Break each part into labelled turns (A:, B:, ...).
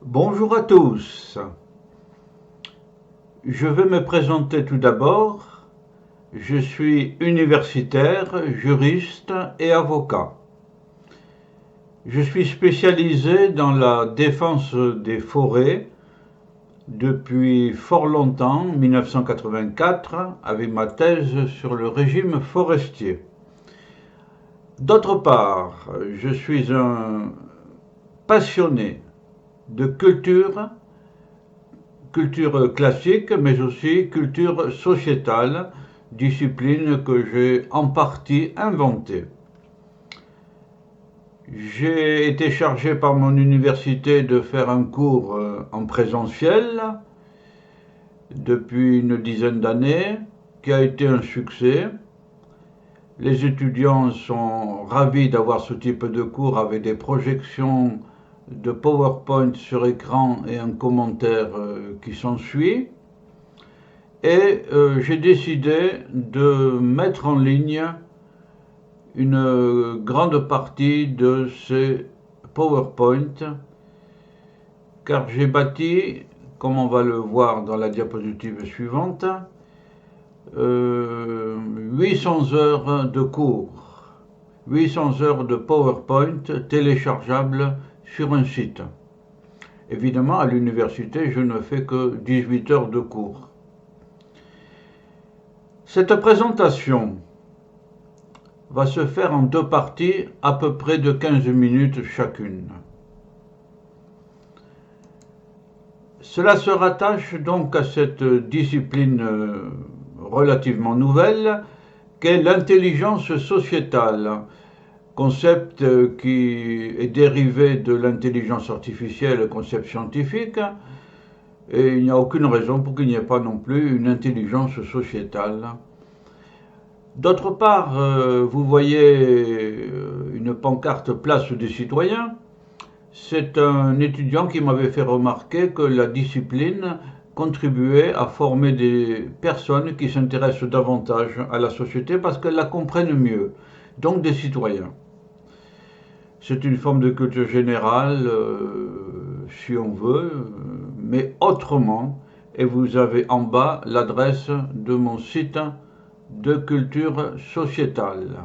A: Bonjour à tous. Je vais me présenter tout d'abord. Je suis universitaire, juriste et avocat. Je suis spécialisé dans la défense des forêts depuis fort longtemps, 1984, avec ma thèse sur le régime forestier. D'autre part, je suis un passionné de culture classique, mais aussi culture sociétale, discipline que j'ai en partie inventée. J'ai été chargé par mon université de faire un cours en présentiel depuis une dizaine d'années, qui a été un succès. Les étudiants sont ravis d'avoir ce type de cours avec des projections de PowerPoint sur écran et un commentaire qui s'ensuit. Et j'ai décidé de mettre en ligne une grande partie de ces PowerPoint, car j'ai bâti, comme on va le voir dans la diapositive suivante, 800 heures de cours, 800 heures de PowerPoint téléchargeables sur un site. Évidemment, à l'université, je ne fais que 18 heures de cours. Cette présentation va se faire en deux parties, à peu près de 15 minutes chacune. Cela se rattache donc à cette discipline relativement nouvelle qu'est l'intelligence sociétale, concept qui est dérivé de l'intelligence artificielle, concept scientifique, et il n'y a aucune raison pour qu'il n'y ait pas non plus une intelligence sociétale. D'autre part, vous voyez une pancarte Place des citoyens. C'est un étudiant qui m'avait fait remarquer que la discipline contribuait à former des personnes qui s'intéressent davantage à la société parce qu'elles la comprennent mieux, donc des citoyens. C'est une forme de culture générale, si on veut, mais autrement, et vous avez en bas l'adresse de mon site de culture sociétale.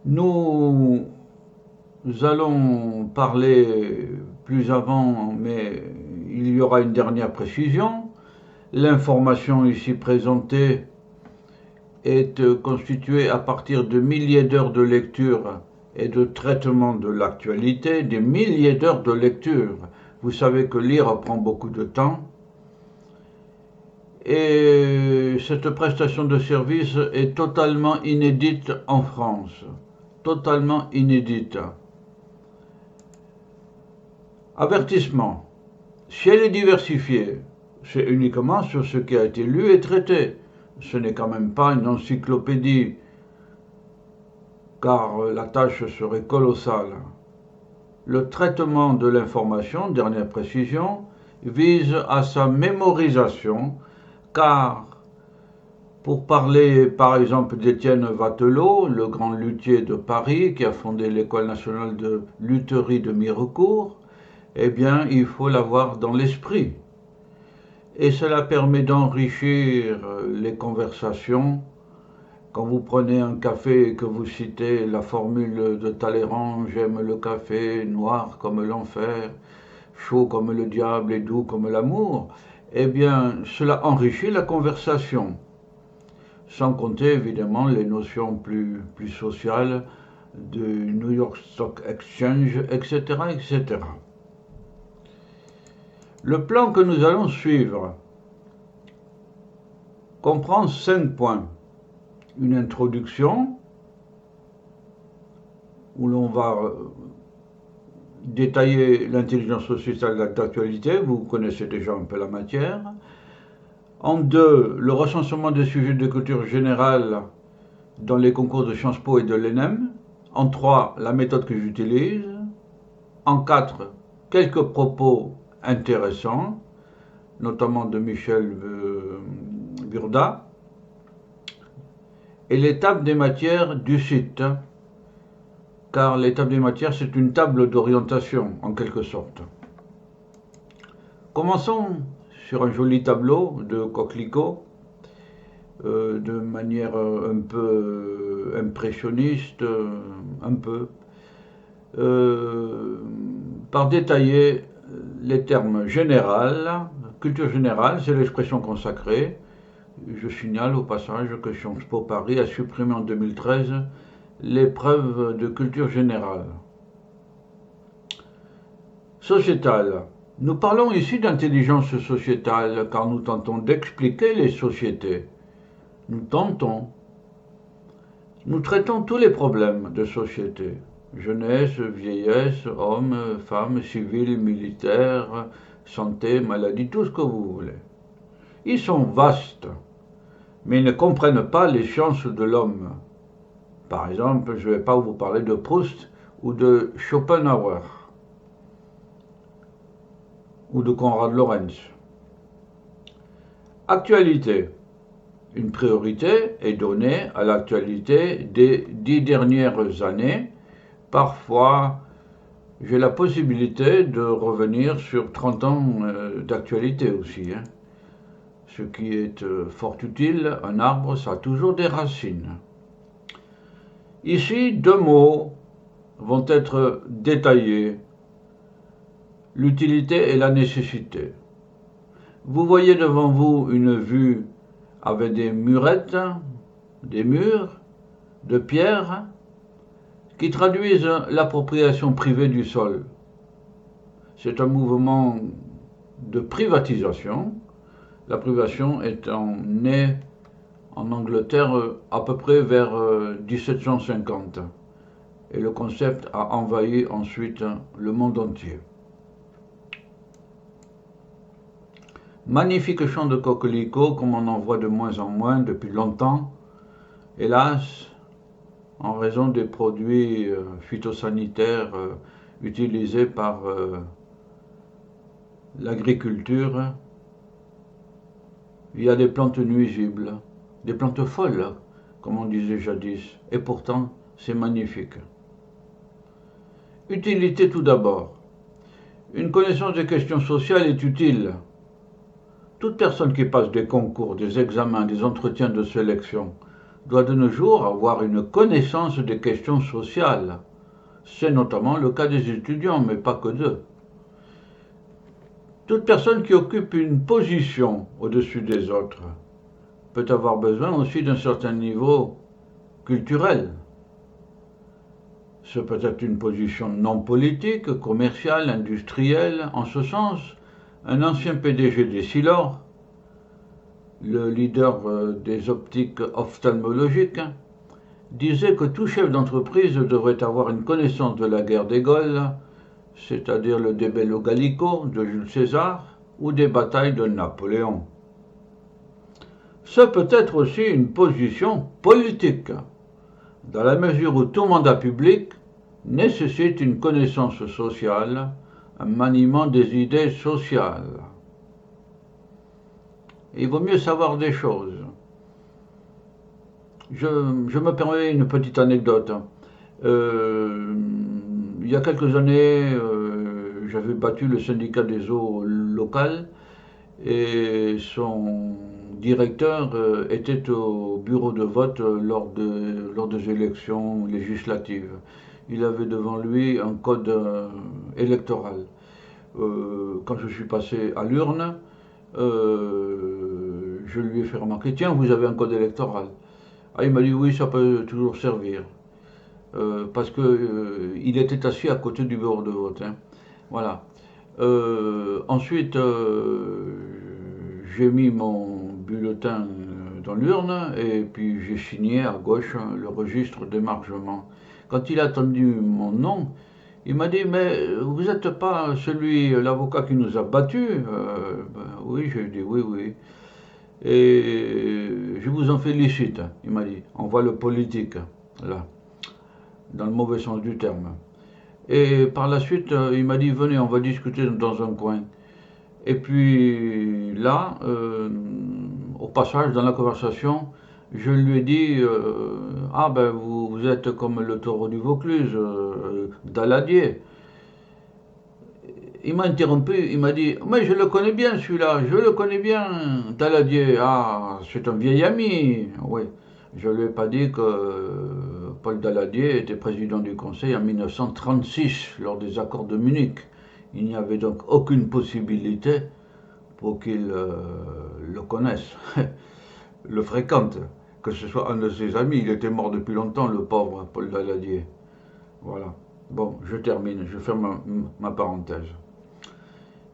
A: Nous allons parler plus avant, mais il y aura une dernière précision. L'information ici présentée est constituée à partir de milliers d'heures de lecture et de traitement de l'actualité, des milliers d'heures de lecture. Vous savez que lire prend beaucoup de temps. Et cette prestation de service est totalement inédite en France. Totalement inédite. Avertissement. Si elle est diversifiée, c'est uniquement sur ce qui a été lu et traité. Ce n'est quand même pas une encyclopédie, car la tâche serait colossale. Le traitement de l'information, dernière précision, vise à sa mémorisation, car pour parler par exemple d'Étienne Vatelot, le grand luthier de Paris qui a fondé l'École nationale de lutherie de Mirecourt, eh bien il faut l'avoir dans l'esprit. Et cela permet d'enrichir les conversations. Quand vous prenez un café et que vous citez la formule de Talleyrand, j'aime le café noir comme l'enfer, chaud comme le diable et doux comme l'amour, eh bien cela enrichit la conversation. Sans compter évidemment les notions plus sociales du New York Stock Exchange, etc., etc. Le plan que nous allons suivre comprend 5 points. Une introduction, où l'on va détailler l'intelligence sociétale d'actualité, vous connaissez déjà un peu la matière. En 2, le recensement des sujets de culture générale dans les concours de Sciences Po et de l'ENEM. En 3, la méthode que j'utilise. En 4, quelques propos intéressants, notamment de Michel Burda. Et l'étape des matières du site. car l'étape des matières, c'est une table d'orientation, en quelque sorte. Commençons sur un joli tableau de coquelicots, de manière un peu impressionniste, par détailler les termes général, culture générale, c'est l'expression consacrée. Je signale au passage que Sciences Po Paris a supprimé en 2013 l'épreuve de culture générale. Sociétale. Nous parlons ici d'intelligence sociétale car nous tentons d'expliquer les sociétés. Nous traitons tous les problèmes de société. Jeunesse, vieillesse, hommes, femmes, civils, militaires, santé, maladie, tout ce que vous voulez. Ils sont vastes, mais ils ne comprennent pas les sciences de l'homme. Par exemple, je ne vais pas vous parler de Proust ou de Schopenhauer ou de Konrad Lorenz. Actualité. Une priorité est donnée à l'actualité des 10 dernières années. Parfois, j'ai la possibilité de revenir sur 30 ans d'actualité aussi. Ce qui est fort utile, un arbre, ça a toujours des racines. Ici, 2 mots vont être détaillés. L'utilité et la nécessité. Vous voyez devant vous une vue avec des murettes, des murs, de pierre, qui traduisent l'appropriation privée du sol. C'est un mouvement de privatisation, la privation étant née en Angleterre à peu près vers 1750. Et le concept a envahi ensuite le monde entier. Magnifique champ de coquelicots comme on en voit de moins en moins depuis longtemps, hélas, en raison des produits phytosanitaires utilisés par l'agriculture. Il y a des plantes nuisibles, des plantes folles, comme on disait jadis, et pourtant c'est magnifique. Utilité tout d'abord. Une connaissance des questions sociales est utile. Toute personne qui passe des concours, des examens, des entretiens de sélection doit de nos jours avoir une connaissance des questions sociales. C'est notamment le cas des étudiants, mais pas que d'eux. Toute personne qui occupe une position au-dessus des autres peut avoir besoin aussi d'un certain niveau culturel. Ce peut être une position non politique, commerciale, industrielle. En ce sens, un ancien PDG d'Essilor, le leader des optiques ophtalmologiques, disait que tout chef d'entreprise devrait avoir une connaissance de la guerre des Gaules, c'est-à-dire le De Bello Gallico de Jules César ou des batailles de Napoléon. Ce peut être aussi une position politique, dans la mesure où tout mandat public nécessite une connaissance sociale, un maniement des idées sociales. Il vaut mieux savoir des choses. Je me permets une petite anecdote. Il y a quelques années, j'avais battu le syndicat des eaux local et son directeur était au bureau de vote lors des élections législatives. Il avait devant lui un code électoral. Quand je suis passé à l'urne, je lui ai fait remarquer, tiens, vous avez un code électoral. Ah, il m'a dit, oui, ça peut toujours servir. Parce qu'il était assis à côté du bureau de vote. Voilà. Ensuite, j'ai mis mon bulletin dans l'urne et puis j'ai signé à gauche le registre d'émargement. Quand il a entendu mon nom, il m'a dit, mais vous n'êtes pas l'avocat qui nous a battus oui, j'ai dit oui, oui. Et je vous en félicite, il m'a dit. On voit le politique, là, dans le mauvais sens du terme. Et par la suite, il m'a dit, venez, on va discuter dans un coin. Et puis là, au passage, dans la conversation, je lui ai dit ah ben vous êtes comme le taureau du Vaucluse, Daladier. Il m'a interrompu, il m'a dit mais je le connais bien celui-là, je le connais bien, Daladier. Ah, c'est un vieil ami. Oui, je ne lui ai pas dit que Paul Daladier était président du Conseil en 1936 lors des accords de Munich. Il n'y avait donc aucune possibilité pour qu'il le connaisse, le fréquente, que ce soit un de ses amis. Il était mort depuis longtemps, le pauvre Paul Daladier. Voilà. Bon, je termine, je ferme ma parenthèse.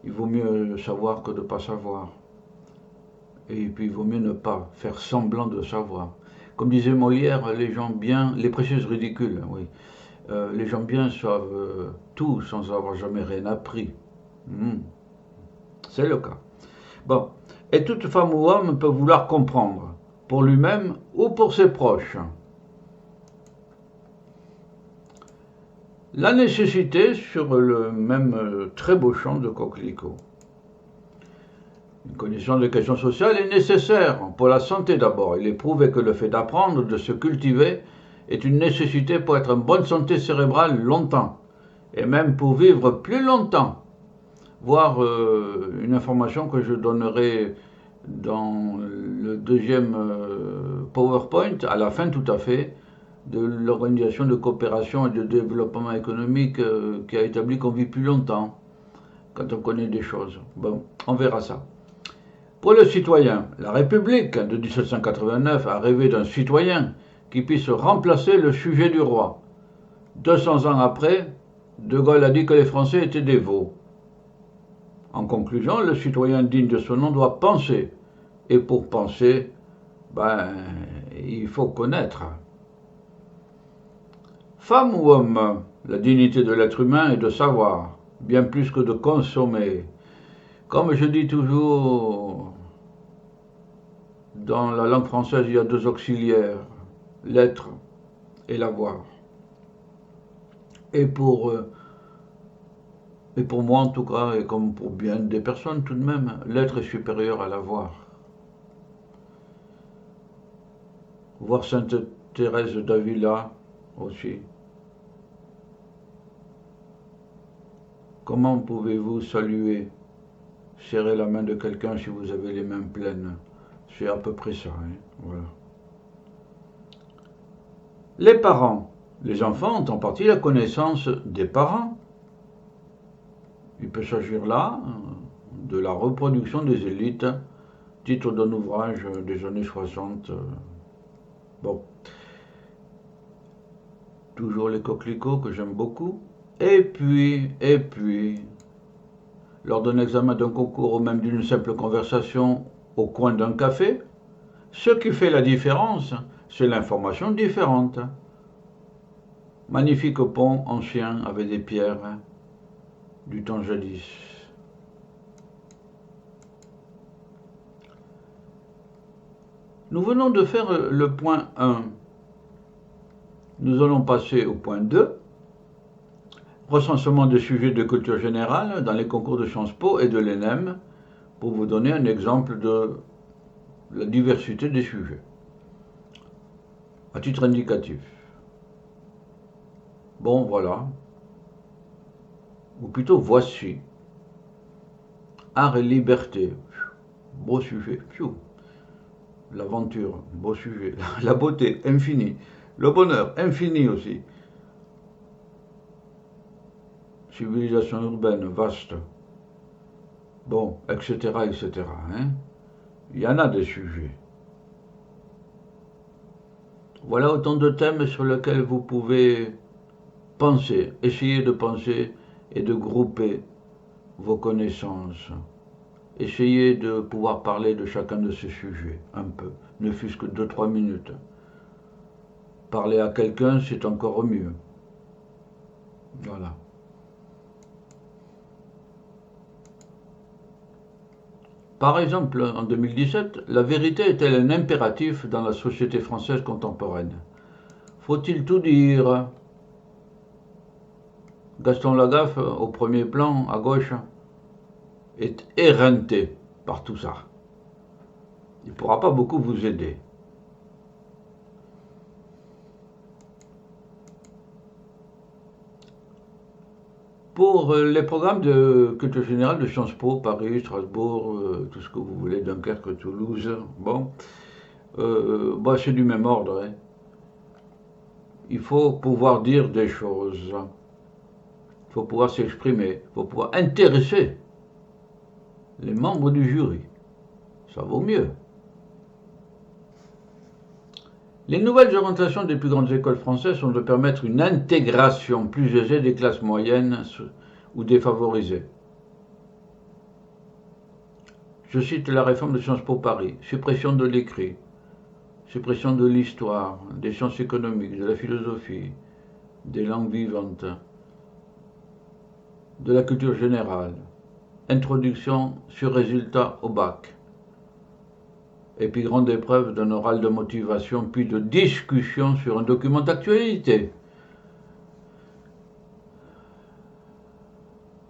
A: Il vaut mieux savoir que de ne pas savoir. Et puis il vaut mieux ne pas faire semblant de savoir. Comme disait Molière, les gens bien, les précieuses ridicules, oui. Les gens bien savent tout sans avoir jamais rien appris. C'est le cas. Bon, et toute femme ou homme peut vouloir comprendre, pour lui-même ou pour ses proches. La nécessité sur le même très beau champ de coquelicot. Une connaissance des questions sociales est nécessaire pour la santé d'abord. Il est prouvé que le fait d'apprendre, de se cultiver, est une nécessité pour être en bonne santé cérébrale longtemps, et même pour vivre plus longtemps. Voir une information que je donnerai dans le deuxième PowerPoint, à la fin tout à fait, de l'Organisation de coopération et de développement économique qui a établi qu'on vit plus longtemps quand on connaît des choses. Bon, on verra ça. Pour le citoyen, la République de 1789 a rêvé d'un citoyen qui puisse remplacer le sujet du roi. 200 ans après, De Gaulle a dit que les Français étaient des veaux. En conclusion, le citoyen digne de son nom doit penser. Et pour penser, il faut connaître. Femme ou homme, la dignité de l'être humain est de savoir, bien plus que de consommer. Comme je dis toujours, dans la langue française, il y a deux auxiliaires, l'être et l'avoir. Et pour moi en tout cas, et comme pour bien des personnes tout de même, l'être est supérieur à l'avoir. Voir Sainte Thérèse d'Avila aussi. Comment pouvez-vous saluer, serrer la main de quelqu'un si vous avez les mains pleines? C'est à peu près ça. Voilà. Les parents. Les enfants ont en partie la connaissance des parents. Il peut s'agir là de la reproduction des élites, titre d'un ouvrage des années 60. Bon. Toujours les coquelicots que j'aime beaucoup. Et puis, lors d'un examen d'un concours ou même d'une simple conversation au coin d'un café, ce qui fait la différence, c'est l'information différente. Magnifique pont ancien avec des pierres du temps jadis. Nous venons de faire le point 1. Nous allons passer au point 2. Recensement des sujets de culture générale dans les concours de Sciences Po et de l'ENEM, pour vous donner un exemple de la diversité des sujets. À titre indicatif. Bon, voilà. Ou plutôt, voici. Art et liberté. Beau sujet. L'aventure. Beau sujet. La beauté, infinie. Le bonheur, infini aussi. Civilisation urbaine, vaste. Bon, etc., etc. Il y en a des sujets. Voilà autant de thèmes sur lesquels vous pouvez penser, essayer de penser et de grouper vos connaissances. Essayez de pouvoir parler de chacun de ces sujets, un peu, ne fût-ce que 2-3 minutes. Parler à quelqu'un, c'est encore mieux. Voilà. Par exemple, en 2017, la vérité est-elle un impératif dans la société française contemporaine? Faut-il tout dire? Gaston Lagaffe, au premier plan, à gauche, est éreinté par tout ça. Il ne pourra pas beaucoup vous aider. pour les programmes de culture générale de Sciences Po, Paris, Strasbourg, tout ce que vous voulez, Dunkerque, Toulouse, bon, bah, c'est du même ordre, hein. Il faut pouvoir dire des choses, il faut pouvoir s'exprimer, il faut pouvoir intéresser les membres du jury. Ça vaut mieux. Les nouvelles orientations des plus grandes écoles françaises sont de permettre une intégration plus aisée des classes moyennes ou défavorisées. Je cite la réforme de Sciences Po Paris, suppression de l'écrit, suppression de l'histoire, des sciences économiques, de la philosophie, des langues vivantes, de la culture générale, introduction sur résultat au bac, et puis grande épreuve d'un oral de motivation, puis de discussion sur un document d'actualité.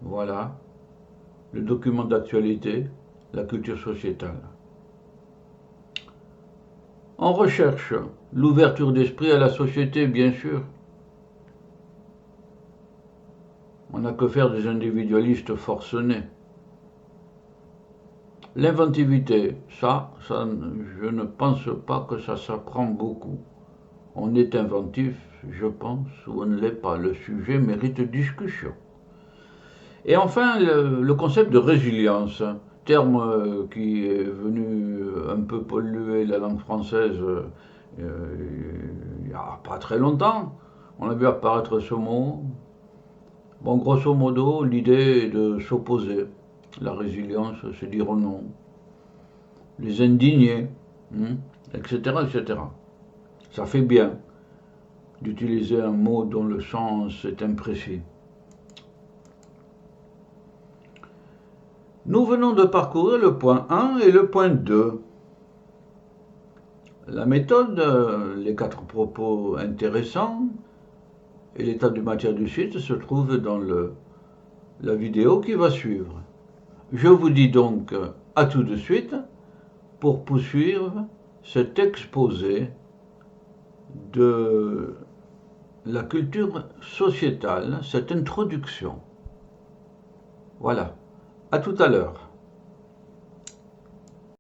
A: Voilà, le document d'actualité, la culture sociétale. On recherche l'ouverture d'esprit à la société, bien sûr. On n'a que faire des individualistes forcenés. L'inventivité, ça, je ne pense pas que ça s'apprend beaucoup. On est inventif, je pense, ou on ne l'est pas. Le sujet mérite discussion. Et enfin, le concept de résilience, terme qui est venu un peu polluer la langue française il n'y a pas très longtemps. On a vu apparaître ce mot. Bon, grosso modo, l'idée est de s'opposer. La résilience, c'est dire non. Les indignés, etc., etc. Ça fait bien d'utiliser un mot dont le sens est imprécis. Nous venons de parcourir le point 1 et le point 2. La méthode, les 4 propos intéressants et l'état de matière du site se trouvent dans la vidéo qui va suivre. Je vous dis donc à tout de suite pour poursuivre cet exposé de la culture sociétale, cette introduction. Voilà, à tout à l'heure.